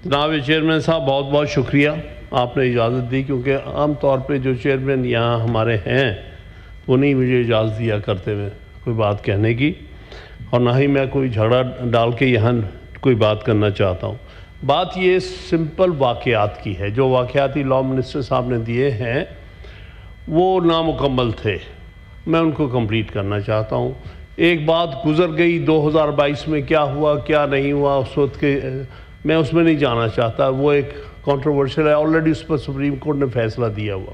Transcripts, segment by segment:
جناب چیئرمین صاحب بہت بہت شکریہ، آپ نے اجازت دی، کیونکہ عام طور پہ جو چیئرمین یہاں ہمارے ہیں وہ نہیں مجھے اجازت دیا کرتے ہوئے کوئی بات کہنے کی، اور نہ ہی میں کوئی جھگڑا ڈال کے یہاں کوئی بات کرنا چاہتا ہوں۔ بات یہ سمپل واقعات کی ہے، جو واقعاتی لاء منسٹر صاحب نے دیے ہیں وہ نامکمل تھے، میں ان کو کمپلیٹ کرنا چاہتا ہوں۔ ایک بات گزر گئی 2022 میں کیا ہوا کیا نہیں ہوا اس وقت کے، میں اس میں نہیں جانا چاہتا، وہ ایک کنٹروورشل ہے، آلریڈی اس پر سپریم کورٹ نے فیصلہ دیا ہوا۔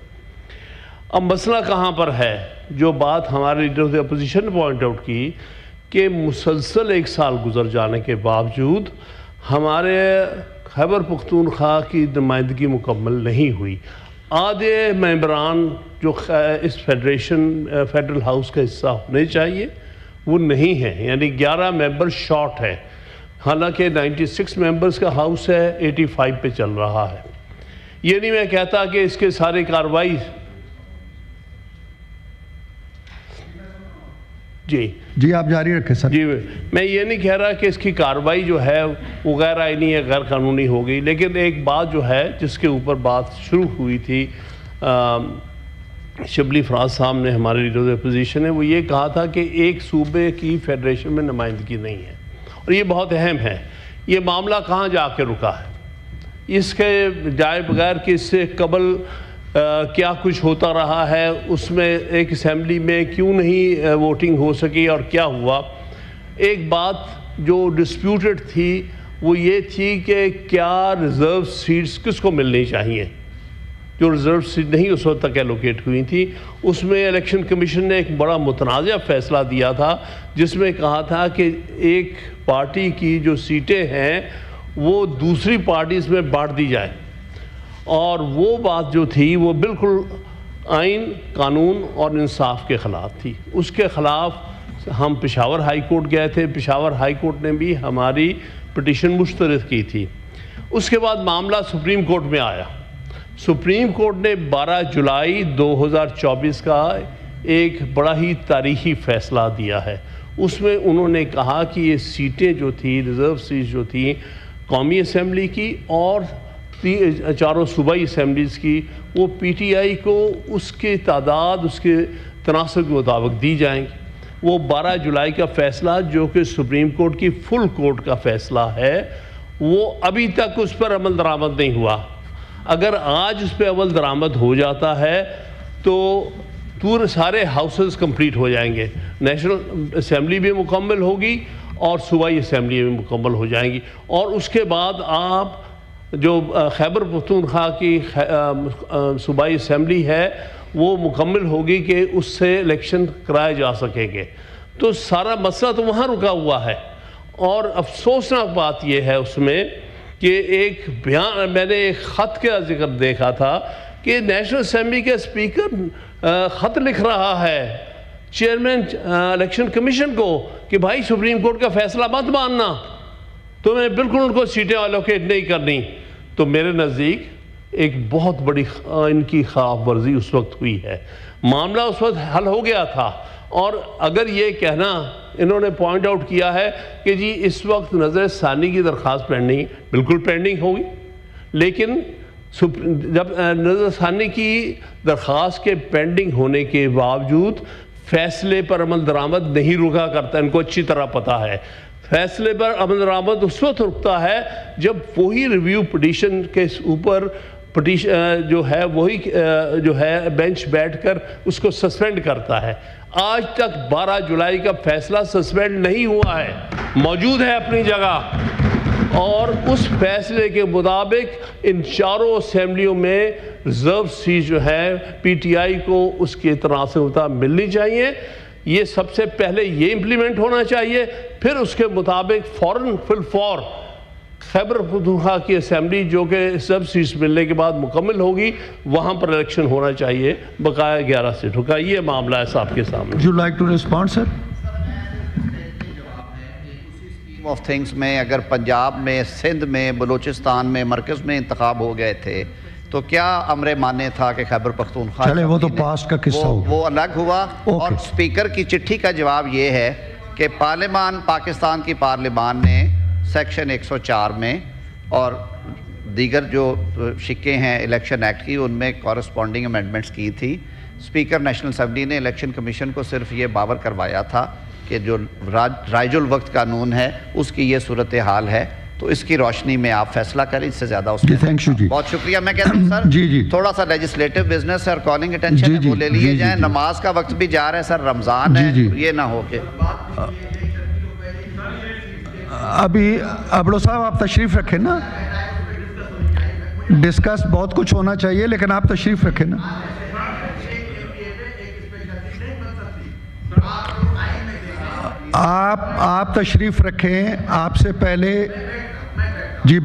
اب مسئلہ کہاں پر ہے؟ جو بات ہمارے لیڈر آف دی اپوزیشن نے پوائنٹ آؤٹ کی کہ مسلسل 1 سال گزر جانے کے باوجود ہمارے خیبر پختونخوا کی نمائندگی مکمل نہیں ہوئی۔ آدھے ممبران جو اس فیڈرل ہاؤس کا حصہ ہونے چاہیے وہ نہیں ہیں، یعنی 11 ممبر شارٹ ہے، حالانکہ 96 ممبرز کا ہاؤس ہے، 85 پہ چل رہا ہے۔ یہ نہیں میں کہتا کہ اس کے سارے کارروائی جی آپ جاری رکھیں سر۔ جی میں یہ نہیں کہہ رہا کہ اس کی کارروائی جو ہے وہ غیر آئینی ہے، غیر قانونی ہو گئی، لیکن ایک بات جو ہے جس کے اوپر بات شروع ہوئی تھی شبلی فراز صاحب نے، ہمارے لیڈر آف دی اپوزیشن نے، وہ یہ کہا تھا کہ ایک صوبے کی فیڈریشن میں نمائندگی نہیں ہے، اور یہ بہت اہم ہے۔ یہ معاملہ کہاں جا کے رکا ہے؟ اس کے جائے بغیر کہ اس سے قبل کیا کچھ ہوتا رہا ہے، اس میں ایک اسمبلی میں کیوں نہیں ووٹنگ ہو سکی اور کیا ہوا۔ ایک بات جو ڈسپیوٹڈ تھی وہ یہ تھی کہ کیا ریزرو سیٹس کس کو ملنی چاہیے، جو ریزرو سیٹ نہیں اس وقت تک ایلوکیٹ ہوئی تھی۔ اس میں الیکشن کمیشن نے ایک بڑا متنازع فیصلہ دیا تھا، جس میں کہا تھا کہ ایک پارٹی کی جو سیٹیں ہیں وہ دوسری پارٹیز میں بانٹ دی جائے، اور وہ بات جو تھی وہ بالکل آئین، قانون اور انصاف کے خلاف تھی۔ اس کے خلاف ہم پشاور ہائی کورٹ گئے تھے، پشاور ہائی کورٹ نے بھی ہماری پٹیشن مسترد کی تھی۔ اس کے بعد معاملہ سپریم کورٹ میں آیا۔ سپریم کورٹ نے 12 جولائی 2024 کا ایک بڑا ہی تاریخی فیصلہ دیا ہے۔ اس میں انہوں نے کہا کہ یہ سیٹیں جو تھی، ریزرو سیٹس جو تھیں قومی اسمبلی کی اور 4 صوبائی اسمبلیز کی، وہ پی ٹی آئی کو اس کے تعداد، اس کے تناسب کے مطابق دی جائیں گی۔ وہ 12 جولائی کا فیصلہ جو کہ سپریم کورٹ کی فل کورٹ کا فیصلہ ہے، وہ ابھی تک اس پر عمل درآمد نہیں ہوا۔ اگر آج اس پہ عمل درآمد ہو جاتا ہے تو پورے سارے ہاؤسز کمپلیٹ ہو جائیں گے، نیشنل اسمبلی بھی مکمل ہوگی اور صوبائی اسمبلی بھی مکمل ہو جائیں گی، اور اس کے بعد آپ جو خیبر پختونخوا کی صوبائی اسمبلی ہے وہ مکمل ہوگی کہ اس سے الیکشن کرائے جا سکیں گے۔ تو سارا مسئلہ تو وہاں رکا ہوا ہے، اور افسوسناک بات یہ ہے اس میں کہ ایک بیان، میں نے ایک خط کا ذکر دیکھا تھا کہ نیشنل اسمبلی کے اسپیکر خط لکھ رہا ہے چیئرمین الیکشن کمیشن کو کہ بھائی سپریم کورٹ کا فیصلہ مت ماننا، تمہیں بالکل ان کو سیٹیں الوکیٹ نہیں کرنی۔ تو میرے نزدیک ایک بہت بڑی ان کی خلاف ورزی اس وقت ہوئی ہے۔ معاملہ اس وقت حل ہو گیا تھا، اور اگر یہ کہنا انہوں نے پوائنٹ آؤٹ کیا ہے کہ جی اس وقت نظر ثانی کی درخواست پینڈنگ، بالکل پینڈنگ ہوگی، لیکن جب نظر ثانی کی درخواست کے پینڈنگ ہونے کے باوجود فیصلے پر عمل درآمد نہیں رکا کرتا، ان کو اچھی طرح پتہ ہے۔ فیصلے پر عمل درآمد اس وقت رکتا ہے جب وہی ریویو پٹیشن کے اوپر جو ہے وہی جو ہے بینچ بیٹھ کر اس کو سسپینڈ کرتا ہے۔ آج تک 12 جولائی کا فیصلہ سسپینڈ نہیں ہوا ہے، موجود ہے اپنی جگہ، اور اس فیصلے کے مطابق ان 4 اسمبلیوں میں ریزرو سیٹ جو ہے پی ٹی آئی کو اس کے تناسب کے مطابق ملنی چاہیے۔ یہ سب سے پہلے یہ امپلیمنٹ ہونا چاہیے، پھر اس کے مطابق فوراً فور خیبر پختونخوا کی اسمبلی جو کہ سب سیٹس ملنے کے بعد مکمل ہوگی، وہاں پر الیکشن ہونا چاہیے بقایا 11 سیٹوں کا۔ یہ معاملہ ہے صاحب کے سامنے۔ Would you like to respond, sir? Of things میں اگر پنجاب میں، سندھ میں، بلوچستان میں، مرکز میں انتخاب ہو گئے تھے تو کیا امر مانے تھا کہ خیبر پختونخوا چلے وہ تو پاسٹ کا قصہ ہو، وہ الگ ہوا۔ اور سپیکر کی چٹھی کا جواب یہ ہے کہ پارلیمان، پاکستان کی پارلیمان نے سیکشن 104 میں اور دیگر جو شکیں ہیں الیکشن ایکٹ کی ان میں کورسپونڈنگ امینڈمنٹس کی تھی. اسپیکر نیشنل اسمبلی نے الیکشن کمیشن کو صرف یہ باور کروایا تھا کہ جو رائج الوقت قانون ہے اس کی یہ صورتحال ہے, تو اس کی روشنی میں آپ فیصلہ کریں, اس سے زیادہ اس میں. تھینک یو جی. بہت شکریہ. میں کہتا ہوں سر جی تھوڑا سا لیجسلیٹو بزنس اور کالنگ اٹینشن وہ لے لیے جائیں. نماز کا وقت بھی جا رہا ہے سر, رمضان ہے, یہ نہ ہو کہ ابھی ابڑو صاحب آپ تشریف رکھیں نا, ڈسکس بہت کچھ ہونا چاہیے لیکن آپ تشریف رکھیں نا. آپ تشریف رکھیں. آپ سے پہلے جی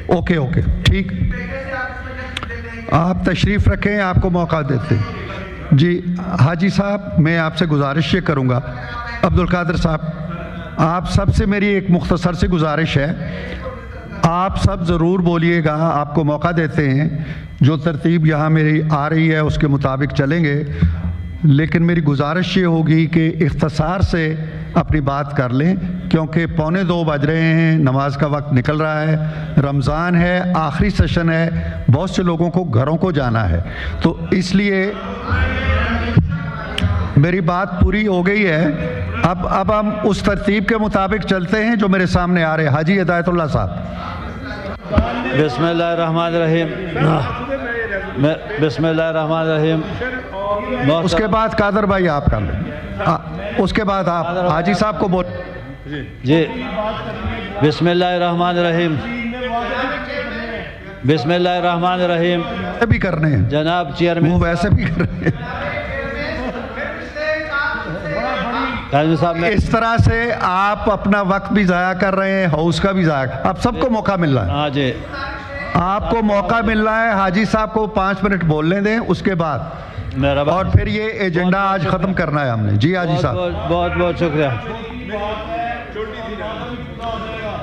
اوکے ٹھیک, آپ تشریف رکھیں, آپ کو موقع دیتے. جی حاجی صاحب میں آپ سے گزارش یہ کروں گا, عبدالقادر صاحب آپ سب سے میری ایک مختصر سی گزارش ہے, آپ سب ضرور بولیے گا, آپ کو موقع دیتے ہیں. جو ترتیب یہاں میری آ رہی ہے اس کے مطابق چلیں گے, لیکن میری گزارش یہ ہوگی کہ اختصار سے اپنی بات کر لیں کیونکہ 1:45 بج رہے ہیں, نماز کا وقت نکل رہا ہے, رمضان ہے, آخری سیشن ہے, بہت سے لوگوں کو گھروں کو جانا ہے, تو اس لیے میری بات پوری ہو گئی ہے. اب ہم اس ترتیب کے مطابق چلتے ہیں جو میرے سامنے آ رہے ہیں. حاجی ہدایت اللہ صاحب. بسم اللہ الرحمن الرحیم. بسم اللہ الرحمن الرحیم. اس کے بعد قادر بھائی آپ کر لیں, اس کے بعد آپ حاجی صاحب کو بول. جی بسم اللہ الرحمن الرحیم. بسم اللہ الرحمن الرحیم. بھی کرنے ہیں جناب چیئرمین, وہ ویسے بھی کر رہے ہیں. اس طرح سے آپ اپنا وقت بھی ضائع کر رہے ہیں, ہاؤس کا بھی ضائع. اب سب کو موقع مل رہا ہے. ہاں جی آپ کو موقع مل رہا ہے. حاجی صاحب کو 5 منٹ بولنے دیں, اس کے بعد اور پھر یہ ایجنڈا آج ختم کرنا ہے ہم نے. جی حاجی صاحب. بہت بہت شکریہ.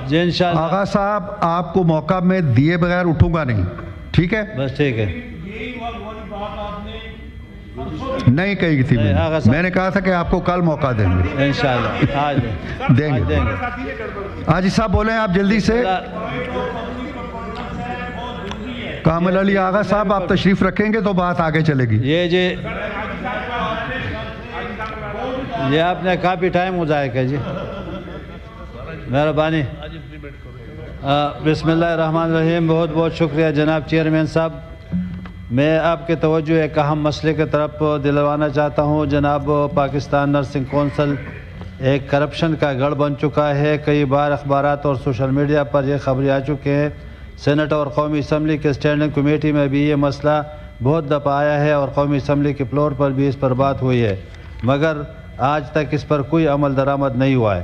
جی انشاءاللہ. آغا صاحب آپ کو موقع میں دیے بغیر اٹھوں گا نہیں, ٹھیک ہے؟ بس ٹھیک ہے. نہیں کہی تھی میں نے کہا تھا کہ آپ کو کل موقع دیں گے انشاءاللہ. آج دیں گے. حاجی صاحب بولیں آپ جلدی سے. کامل علی آغا صاحب آپ تشریف رکھیں گے تو بات آگے چلے گی. یہ جی یہ آپ نے کافی ٹائم ضائع کیا جی, مہربانی. بسم اللہ الرحمن الرحیم. بہت بہت شکریہ جناب چیئرمین صاحب. میں آپ کے توجہ ایک اہم مسئلے کی طرف دلوانا چاہتا ہوں. جناب پاکستان نرسنگ کونسل ایک کرپشن کا گڑھ بن چکا ہے. کئی بار اخبارات اور سوشل میڈیا پر یہ خبریں آ چکے ہیں. سینٹ اور قومی اسمبلی کے اسٹینڈنگ کمیٹی میں بھی یہ مسئلہ بہت دفعہ آیا ہے اور قومی اسمبلی کے فلور پر بھی اس پر بات ہوئی ہے, مگر آج تک اس پر کوئی عمل درآمد نہیں ہوا ہے.